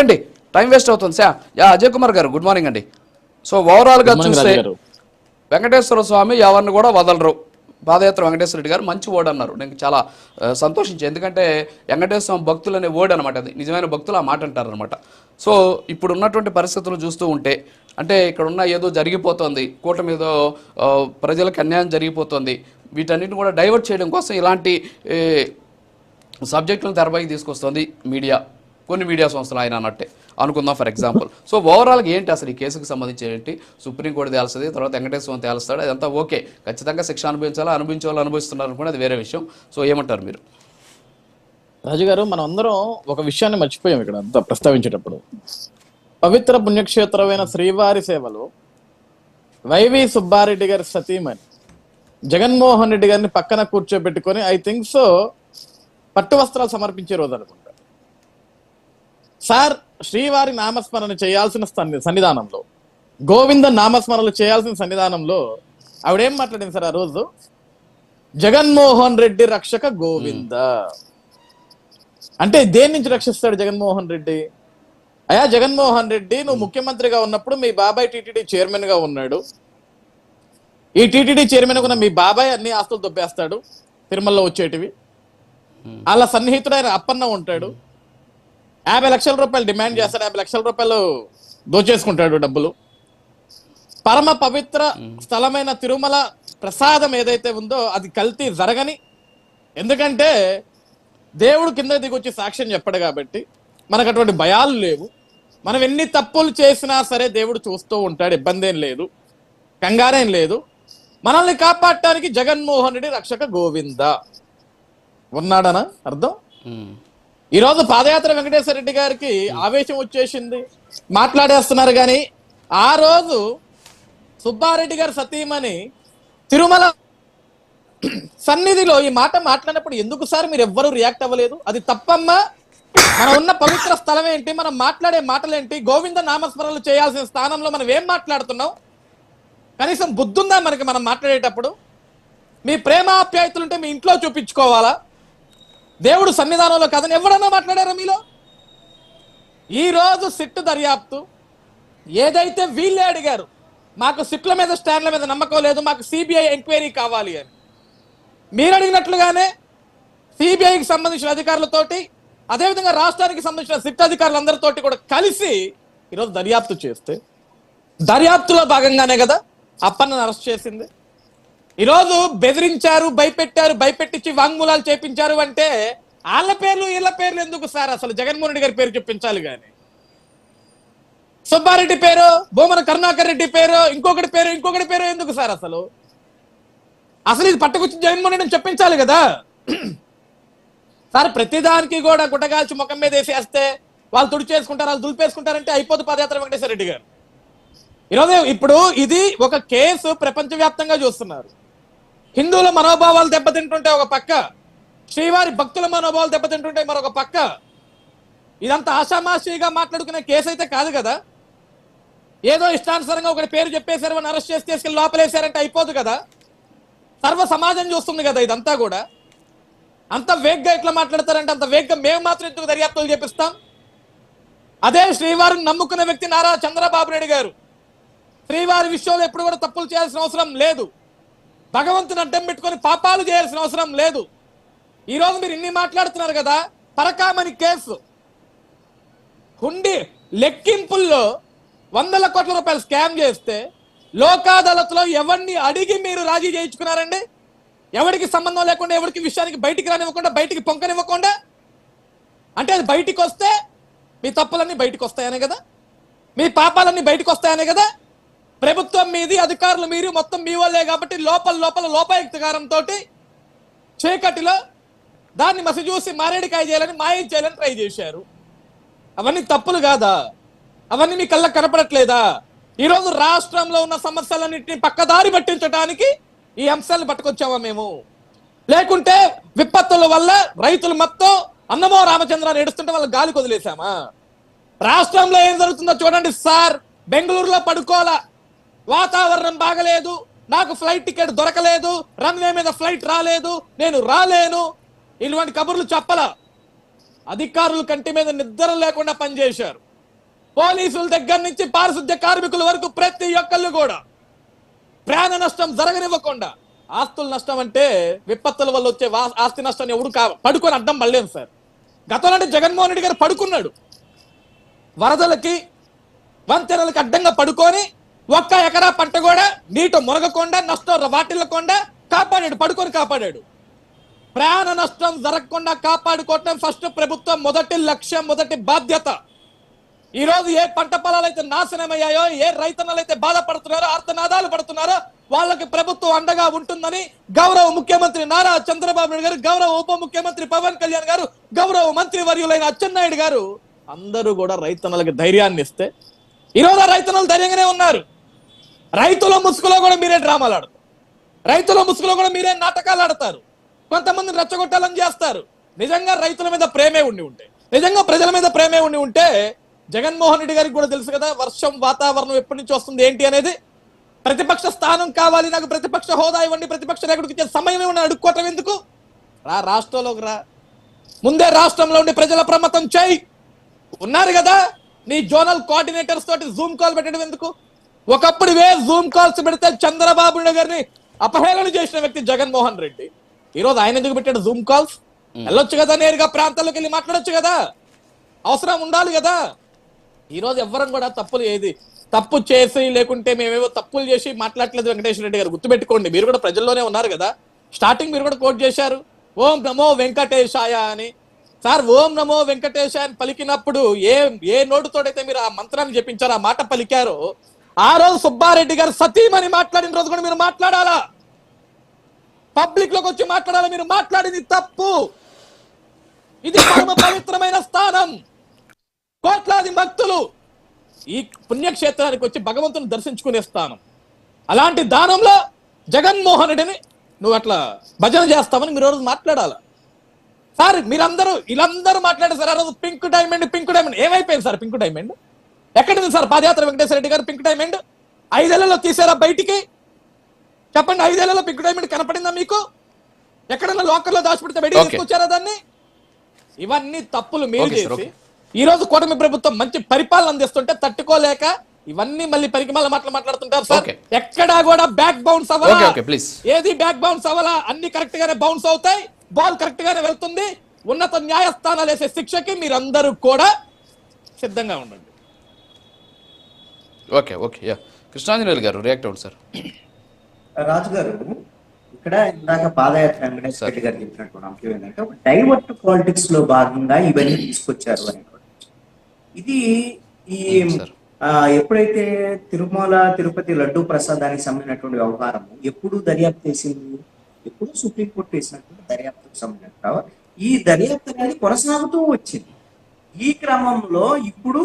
అండి time waste అవుతుంది sir. Ajay Kumar గారు గుడ్ మార్నింగ్ అండి. సో ఓవరాల్గా చూస్తే వెంకటేశ్వర స్వామి ఎవరిని కూడా వదలరు. పాదయాత్ర వెంకటేశ్వర రెడ్డి గారు మంచి ఓడ్ అన్నారు. నేను చాలా సంతోషించాను. ఎందుకంటే వెంకటేశ్వర స్వామి భక్తులు అనే ఓడ్ అనమాట, అది నిజమైన భక్తులు ఆ మాట అంటారు అనమాట. సో ఇప్పుడు ఉన్నటువంటి పరిస్థితులు చూస్తూ ఉంటే అంటే ఇక్కడ ఉన్న ఏదో జరిగిపోతుంది, కూటమి ఏదో ప్రజలకు అన్యాయం జరిగిపోతుంది, వీటన్నిటిని కూడా డైవర్ట్ చేయడం కోసం ఇలాంటి సబ్జెక్టులను తెరపైకి తీసుకొస్తుంది మీడియా, కొన్ని మీడియా సంస్థలు ఆయన అన్నట్టే అనుకుందాం ఫర్ ఎగ్జాంపుల్. సో ఓవరాల్గా ఏంటి అసలు ఈ కేసుకు సంబంధించి ఏంటి, సుప్రీంకోర్టు తేల్స్తుంది, తర్వాత వెంకటేశ్వరం తేలుస్తాడు, అదంతా ఓకే, ఖచ్చితంగా శిక్ష అనుభవించే వాళ్ళు అనుభవిస్తున్నారు అనుకోండి, అది వేరే విషయం. సో ఏమంటారు మీరు? రాజు గారు, మనం అందరం ఒక విషయాన్ని మర్చిపోయాం ఇక్కడ అంతా ప్రస్తావించేటప్పుడు. పవిత్ర పుణ్యక్షేత్రమైన శ్రీవారి సేవలో వైవి సుబ్బారెడ్డి గారి సతీమణి జగన్మోహన్ రెడ్డి గారిని పక్కన కూర్చోబెట్టుకొని ఐ థింక్ సో పట్టు వస్త్రాలు సమర్పించే రోజు అనుకుంటా. సార్, శ్రీవారి నామస్మరణ చేయాల్సిన సన్నిధానంలో, గోవింద నామస్మరణలు చేయాల్సిన సన్నిధానంలో ఆవిడేం మాట్లాడింది సార్ ఆ రోజు? జగన్మోహన్ రెడ్డి రక్షక గోవింద అంటే దేని నుంచి రక్షిస్తాడు జగన్మోహన్ రెడ్డి? అయా జగన్మోహన్ రెడ్డి, నువ్వు ముఖ్యమంత్రిగా ఉన్నప్పుడు మీ బాబాయ్ టీటీడీ చైర్మన్ గా ఉన్నాడు. ఈ టీటీడీ చైర్మన్ ఉన్న మీ బాబాయ్ అన్ని ఆస్తులు దొబ్బేస్తాడు, తిరుమలలో వచ్చేటివి. అలా సన్నిహితుడైన అప్పన్న ఉంటాడు, 50 లక్షల రూపాయలు డిమాండ్ చేస్తాడు, 50 లక్షల రూపాయలు దోచేసుకుంటాడు డబ్బులు. పరమ పవిత్ర స్థలమైన తిరుమల ప్రసాదం ఏదైతే ఉందో అది కల్తీ జరగని, ఎందుకంటే దేవుడు కింద దిగొచ్చి సాక్ష్యం చెప్పడు కాబట్టి మనకు అటువంటి భయాలు లేవు. మనం ఎన్ని తప్పులు చేసినా సరే దేవుడు చూస్తూ ఉంటాడు, ఇబ్బంది ఏం లేదు, కంగారేం లేదు. మనల్ని కాపాడటానికి జగన్మోహన్ రెడ్డి రక్షక గోవింద ఉన్నాడనా అర్థం? ఈరోజు పాదయాత్ర వెంకటేశ్వర రెడ్డి గారికి ఆవేశం వచ్చేసింది, మాట్లాడేస్తున్నారు. కానీ ఆ రోజు సుబ్బారెడ్డి గారి సతీమణి తిరుమల సన్నిధిలో ఈ మాట మాట్లాడినప్పుడు ఎందుకు సార్ మీరు ఎవ్వరూ రియాక్ట్ అవ్వలేదు? అది తప్పమ్మా. మనం ఉన్న పవిత్ర స్థలం ఏంటి, మనం మాట్లాడే మాటలేంటి, గోవింద నామస్మరణలు చేయాల్సిన స్థానంలో మనం ఏం మాట్లాడుతున్నాం? కనీసం బుద్ధుందా మనకి మనం మాట్లాడేటప్పుడు? మీ ప్రేమాప్యాయతలుంటే మీ ఇంట్లో చూపించుకోవాలా, దేవుడు సన్నిధానంలో కదని ఎవరన్నా మాట్లాడారా మీలో? ఈ రోజు సిట్టు దర్యాప్తు ఏదైతే వీళ్ళే అడిగారు, మాకు సిట్ల మీద స్టాండ్ల మీద నమ్మకం లేదు, మాకు సిబిఐ ఎంక్వైరీ కావాలి అని, మీరు అడిగినట్లుగానే సిబిఐకి సంబంధించిన అధికారులతోటి, అదేవిధంగా రాష్ట్రానికి సంబంధించిన సిట్ అధికారులందరితోటి కూడా కలిసి ఈరోజు దర్యాప్తు చేస్తే, దర్యాప్తులో భాగంగానే కదా అప్పన్నను అరెస్ట్ చేసింది. ఈరోజు బెదిరించారు, భయపెట్టించి వాంగ్మూలాలు చేపించారు అంటే వాళ్ళ పేర్లు వీళ్ళ పేర్లు ఎందుకు సార్? అసలు జగన్మోహన్ రెడ్డి గారి పేరు చెప్పించాలి కానీ, సుబ్బారెడ్డి పేరు, భూమన కరుణాకర్ రెడ్డి పేరు, ఇంకొకటి పేరు ఎందుకు సార్? అసలు ఇది పట్టుకొచ్చి జగన్మోహన్ రెడ్డిని చెప్పించాలి కదా సార్. ప్రతిదానికి కూడా గుట్టగాల్చి ముఖం మీద వేసేస్తే వాళ్ళు తుడిచేసుకుంటారు, వాళ్ళు దులిపేసుకుంటారంటే అయిపోదు పాదయాత్ర వెంకటేశ్వర రెడ్డి గారు. ఈరోజు ఇప్పుడు ఇది ఒక కేసు ప్రపంచవ్యాప్తంగా చూస్తున్నారు. హిందువుల మనోభావాలు దెబ్బతింటుంటే ఒక పక్క, శ్రీవారి భక్తుల మనోభావాలు దెబ్బతింటుంటే మరొక పక్క. ఇదంతా ఆషామాషిగా మాట్లాడుకునే కేసు అయితే కాదు కదా. ఏదో ఇష్టానుసారంగా ఒకటి పేరు చెప్పేశారు, అని అరెస్ట్ చేసి తీసుకెళ్ళి లోపలేశారంటే అయిపోదు కదా. సర్వ సమాజం చూస్తుంది కదా ఇదంతా కూడా. అంత వేగ్గా ఎట్లా మాట్లాడతారంటే అంత వేగ్గా మేము మాత్రం ఎందుకు దర్యాప్తులు చేపిస్తాం? అదే శ్రీవారిని నమ్ముకున్న వ్యక్తి నారా చంద్రబాబు నాయుడు గారు శ్రీవారి విషయంలో ఎప్పుడు కూడా తప్పులు చేయాల్సిన అవసరం లేదు, భగవంతుని అడ్డం పెట్టుకొని పాపాలు చేయాల్సిన అవసరం లేదు. ఈరోజు మీరు ఇన్ని మాట్లాడుతున్నారు కదా, పరకామణి కేసు హుండీ లెక్కింపుల్లో 100 కోట్ల రూపాయలు స్కామ్ చేస్తే లోక్ అదాలత్లో ఎవరిని అడిగి మీరు రాజీ చేయించుకున్నారండి? ఎవరికి సంబంధం లేకుండా, ఎవరికి విషయానికి బయటికి రానివ్వకుండా, బయటికి పొంకనివ్వకుండా. అంటే అది బయటికి వస్తే మీ తప్పులన్నీ బయటకు వస్తాయనే కదా, మీ పాపాలన్నీ బయటకు వస్తాయనే కదా. ప్రభుత్వం మీది, అధికారులు మీరు, మొత్తం మీ వాళ్ళే కాబట్టి లోపల లోపాయుక్తకారంతో చీకటిలో దాన్ని మసిచూసి మారేడికాయ చేయాలని, మాయం చేయాలని ట్రై చేశారు. అవన్నీ తప్పులు కాదా? అవన్నీ మీ కళ్ళకు కనపడట్లేదా? ఈరోజు రాష్ట్రంలో ఉన్న సమస్యలన్నింటినీ పక్కదారి పట్టించడానికి ఈ అంశాలను పట్టుకొచ్చామా మేము? లేకుంటే విపత్తుల వల్ల రైతులు మొత్తం అన్నమో రామచంద్ర ఏడుస్తుంటే వాళ్ళ గాలి వదిలేశామా? రాష్ట్రంలో ఏం జరుగుతుందో చూడండి సార్. బెంగళూరులో పడుకోవాలా, వాతావరణం బాగలేదు, నాకు ఫ్లైట్ టికెట్ దొరకలేదు, రన్వే మీద ఫ్లైట్ రాలేదు, నేను రాలేను, ఇటువంటి కబుర్లు చెప్పలా. అధికారులు కంటి మీద నిద్ర లేకుండా పనిచేశారు. పోలీసుల దగ్గర నుంచి పారిశుద్ధ్య కార్మికుల వరకు ప్రతి ఒక్కళ్ళు కూడా ప్రాణ నష్టం జరగనివ్వకుండా. ఆస్తుల నష్టం అంటే విపత్తుల వల్ల వచ్చే ఆస్తి నష్టాన్ని ఎవడు పడుకొని అడ్డం పడలేదు సార్. గతంలో అంటే జగన్మోహన్ రెడ్డి గారు పడుకున్నాడు, వరదలకి వంతెనలకు అడ్డంగా పడుకొని 1 ఎకరా పంట కూడా నీట మునగకుండా నష్టం వాటిల్లకుండా కాపాడాడు, పడుకొని కాపాడాడు. ప్రాణ నష్టం జరగకుండా కాపాడుకోవటం ఫస్ట్ ప్రభుత్వం మొదటి లక్ష్యం, మొదటి బాధ్యత. ఈ రోజు ఏ పంట పొలాలు అయితే నాశనమయ్యాయో, ఏ రైతన్నలు అయితే బాధపడుతున్నారో, ఆర్తనాదాలు పడుతున్నారో వాళ్ళకి ప్రభుత్వం అండగా ఉంటుందని గౌరవ ముఖ్యమంత్రి నారా చంద్రబాబు నాయుడు గారు, గౌరవ ఉప ముఖ్యమంత్రి పవన్ కళ్యాణ్ గారు, గౌరవ మంత్రి వర్యులైన అచ్చెన్నాయుడు గారు అందరూ కూడా రైతన్నలకి ధైర్యాన్ని ఇస్తే ఈ రోజు రైతన్నలు ధైర్యంగానే ఉన్నారు. రైతుల ముసుగులో కూడా మీరే డ్రామాలు ఆడతారు, రైతుల ముసుగులో కూడా మీరే నాటకాలు ఆడతారు, కొంతమందిని రెచ్చగొట్టాలని చేస్తారు. నిజంగా రైతుల మీద ప్రేమే ఉండి ఉంటే, నిజంగా ప్రజల మీద ప్రేమే ఉండి ఉంటే జగన్మోహన్ రెడ్డి గారికి కూడా తెలుసు కదా వర్షం వాతావరణం ఎప్పటి నుంచి వస్తుంది ఏంటి అనేది. ప్రతిపక్ష స్థానం కావాలి, నాకు ప్రతిపక్ష హోదా ఇవ్వండి, ప్రతిపక్ష నాయకుడికి ఇచ్చే సమయం ఏమన్నా అడుక్కోవటం ఎందుకు? రాష్ట్రంలోకి రా, ముందే రాష్ట్రంలో ఉండి ప్రజల ప్రమత్తం చేయి. ఉన్నారు కదా నీ జోనల్ కోఆర్డినేటర్స్ తోటి జూమ్ కాల్ పెట్టడం ఎందుకు? ఒకప్పుడు జూమ్ కాల్స్ పెడితే చంద్రబాబు నాయుడు గారిని అపహేళన చేసిన వ్యక్తి జగన్మోహన్ రెడ్డి. ఈ రోజు ఆయన ఎందుకు పెట్టాడు జూమ్ కాల్స్? వెళ్ళొచ్చు కదా, నేరుగా ప్రాంతాల్లోకి వెళ్ళి మాట్లాడొచ్చు కదా, అవసరం ఉండాలి కదా. ఈ రోజు ఎవ్వరం కూడా తప్పు చేసి లేకుంటే మేమేవో తప్పులు చేసి మాట్లాడలేదు వెంకటేశ్వర రెడ్డి గారు. గుర్తుపెట్టుకోండి, మీరు కూడా ప్రజల్లోనే ఉన్నారు కదా. స్టార్టింగ్ మీరు కూడా కోట్ చేశారు ఓం నమో వెంకటేశాయ అని. సార్ ఓం నమో వెంకటేశాయ అని పలికినప్పుడు ఏ నోటుతోడైతే మీరు ఆ మంత్రాన్ని జపించారో, ఆ మాట పలికారో, ఆ రోజు సుబ్బారెడ్డి గారు సతీమని మాట్లాడిన రోజు కూడా మీరు మాట్లాడాలా, పబ్లిక్ లోకి వచ్చి మాట్లాడాలి. మీరు మాట్లాడింది తప్పు. ఇది పరమ పవిత్రమైన స్థానం, కోట్లాది భక్తులు ఈ పుణ్యక్షేత్రానికి వచ్చి భగవంతుని దర్శించుకునే స్థానం. అలాంటి దానంలో జగన్మోహన్ రెడ్డిని నువ్వు అట్లా భజన చేస్తామని మీరు రోజు మాట్లాడాల. సార్ వీళ్ళందరూ మాట్లాడారు సార్. ఆ రోజు పింక్ డైమండ్ ఏమైపోయింది సార్? పింక్ డైమండ్ ఎక్కడుంది సార్? పాదయాత్ర వెంకటేశ్వర రెడ్డి గారు పింక్ డైమండ్ 5 ఏళ్లలో తీసారా బయటికి? చెప్పండి, 5 ఏళ్లలో పింక్ డైమండ్ కనపడిందా మీకు? ఎక్కడన్నా లోకల్లో దాచిపెడితే బయటికి తీసుకొచ్చారా దాన్ని? ఇవన్నీ తప్పులు మీరు చేసి ఈ రోజు కూటమి ప్రభుత్వం మంచి పరిపాలన అందిస్తుంటే తట్టుకోలేక ఇవన్నీ మళ్ళీ పరికిమాల మాట్లాడుతుంటారు సార్. ఎక్కడా కూడా బ్యాక్ బౌన్స్ అవ్వాలా, ఏది బ్యాక్ బౌన్స్ అవ్వాలా, అన్ని కరెక్ట్ గానే బౌన్స్ అవుతాయి, బాల్ కరెక్ట్ గానే వెళ్తుంది. ఉన్నత న్యాయస్థానాలు వేసే శిక్షకి మీరందరూ కూడా సిద్ధంగా ఉండండి. ఓకే కృష్ణాంజనేయులు గారు రియాక్ట్ అవ్వండి సార్. రాజు గారు, ఇక్కడ ఇందాక పాదయాత్ర వెంకటేశ్వర రెడ్డి గారు చెప్పినట్టు అంశం ఏంటంటే ఒక డైవర్ట్ పాలిటిక్స్ లో భాగంగా ఇవన్నీ తీసుకొచ్చారు అని. ఇది ఎప్పుడైతే తిరుమల తిరుపతి లడ్డూ ప్రసాదానికి సంబంధించినటువంటి వ్యవహారం ఎప్పుడు దర్యాప్తు చేసింది, ఎప్పుడు సుప్రీంకోర్టు వేసినటువంటి దర్యాప్తుకు సంబంధించిన ఈ దర్యాప్తు అనేది కొనసాగుతూ వచ్చింది. ఈ క్రమంలో ఇప్పుడు